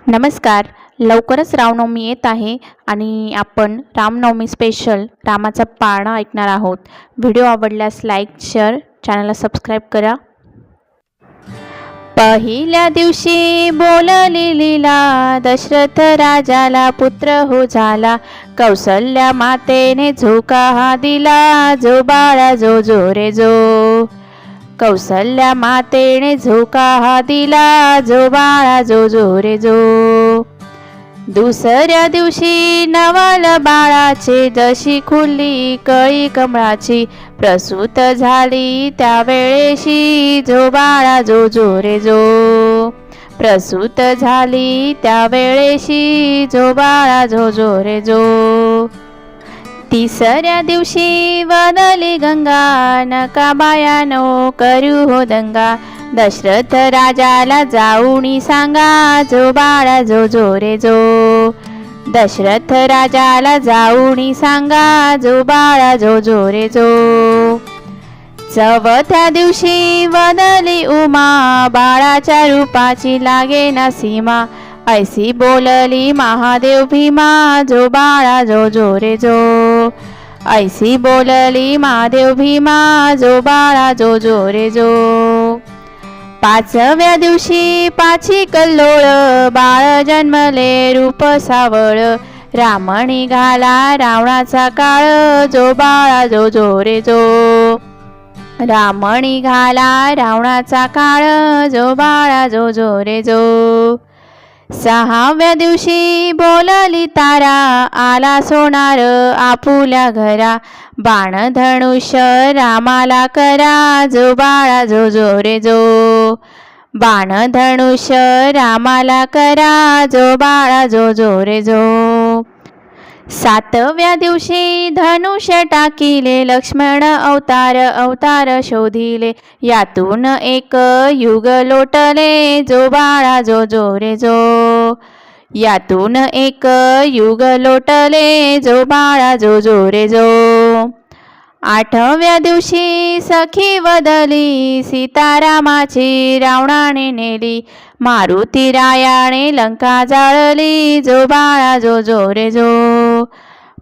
नमस्कार. लवकरच रामनवमी येत आहे आणि आपण रामनवमी स्पेशल रामाचा पाळणा ऐकणार आहोत. व्हिडिओ आवडल्यास लाईक, शेअर, चॅनलला सबस्क्राईब करा. पहिल्या दिवशी बोलली लीला, दशरथ राजाला पुत्र हो झाला. कौसल्या मातेने झोका हा दिला, जो बाळा जो जो रे जो. कौसल्या मातेने झोका हा दिला, जो बाळा जो जो रे जो. दुसऱ्या दिवशी नवल बाळाचे, जशी खुली कळी कमळाची. प्रसूत झाली त्यावेळेशी, जो बाळा जो जो रे जो. प्रसूत झाली त्यावेळेशी, जो बाळा जो जो रे जो. तिसऱ्या दिवशी वदली गंगा, नका बायानो करू हो दंगा. दशरथ राजाला जाऊनी सांगा, जो बाळा जो जो रे जो. दशरथ राजाला जाऊनी सांगा, जो बाळा जो जो रे जो. चौथ्या दिवशी वदली उमा, बाळाच्या रूपाची लागे ना सीमा. ऐसी बोलली महादेव भीमा, जो बाळा जो जो रे जो. ऐसी बोलली महादेव भीमा, जो बाळा जो जो रे जो. पाचव्या दिवशी पाची कल्लोळ, बाळ जन्मले रूप सावळ. राम निघाला रावणाचा काळ, जो बाळा जो जो रे जो. राम निघाला रावणाचा काळ, जो बाळा जो जो रे जो. सहाव्या दिवशी बोलली तारा, आला सोनार आपुल्या घरा. बाण धनुष्य रामाला करा, जो बाळा जो जो रे जो. बाण धनुष्य रामाला करा, जो बाळा जो जो रे जो. सातव्या दिवशी धनुष्य टाकिले, लक्ष्मण अवतार शोधिले. यातून एक युग लोटले, जो बाळा जो जो रे जो. यातून एक युग लोटले, जो बाळा जो जो रे जो. आठव्या दिवशी सखी वदली, सीतारामाची रावणाने नेली. मारुती रायाने लंका जाळली, जो बाळा जो जो रे जो.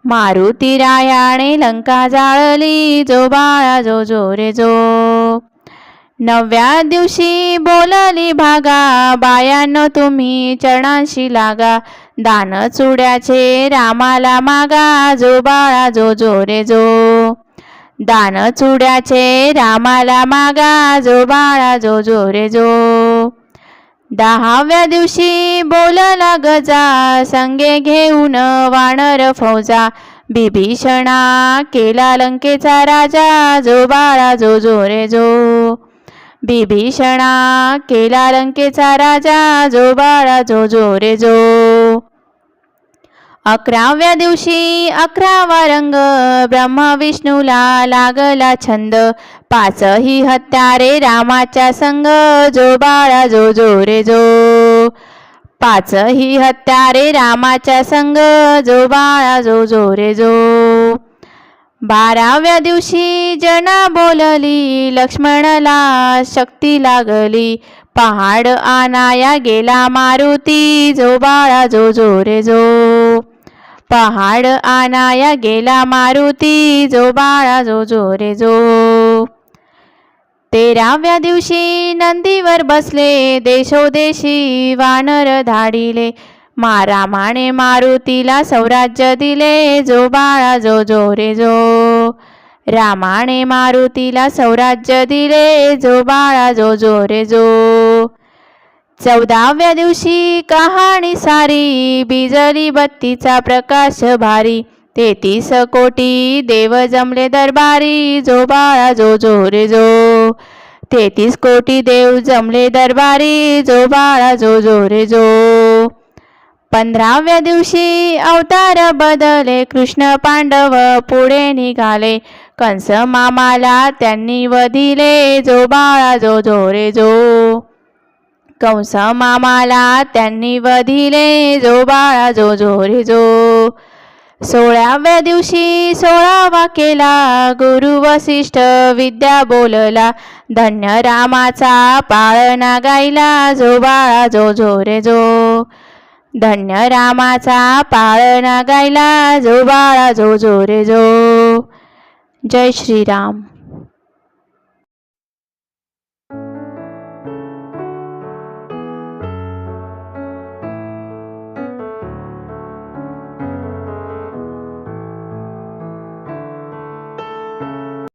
मारुती रायाने लंका जाळली, जो बाळा जो जो रे जो. नवव्या दिवशी बोलली भागा, बायांनो तुम्ही चरणांशी लागा. दान चुड्याचे रामाला मागा, जो बाळा जो जो रे जो. दान चुड्याचे रामाला मागा, जो बाळा जो जो रे जो. दहाव्या दिवशी बोलला गजा, संगे घेऊन वानर फौजा. बिभीषणा केला लंकेचा राजा, जो बाळा जो जो रे जो. बिभीषणा केला लंकेचा राजा, जो बाळा जो जो रे जो. अकराव्या दिवशी 11वा रंग, ब्रह्मा विष्णूला लागला छंद. पाचही हत्यारे रामाच्या संग, जो बाळा जो जो रे जो. पाचही हत्यारे रामाच्या संग, जो बाळा जो जो रे जो. 12व्या दिवशी जना बोलली, लक्ष्मणला शक्ती लागली. पहाड आनाया गेला मारुती, जो बाळा जो जो रे जो. पहाड आनाया गेला मारुती, जो बाळा जो जो रे जो. 13व्या दिवशी नंदीवर बसले, देशोदेशी वानर धाडिले. रामाने मारुतीला स्वराज्य दिले, जो बाळा जो जो रे जो. रामाने मारुतीला स्वराज्य दिले, जो बाळा जो जो रे जो. 14व्या दिवशी कहाणी सारी, बिजली बत्तीचा प्रकाश भारी. 33 कोटी देव जमले दरबारी, जो बाळा जो जो रे जो. 33 कोटी देव जमले दरबारी, जो बाळा जो जो रे जो. 15व्या दिवशी अवतार बदले, कृष्ण पांडव पुढे निघाले. कंस मामाला त्यांनी वधिले, जो बाळा जो जो रे जो. कंस मामाला त्यांनी वधिले, जो बाळा जो जो रे जो. 16व्या दिवशी 16वा केला, गुरु वसिष्ठ विद्या बोलला. धन्य रामाचा पाळणा गायला, जो बाळा जो जो रे जो. धन्य रामाचा पाळणा गायला, जो बाळा जो जो रे जो. जय श्रीराम.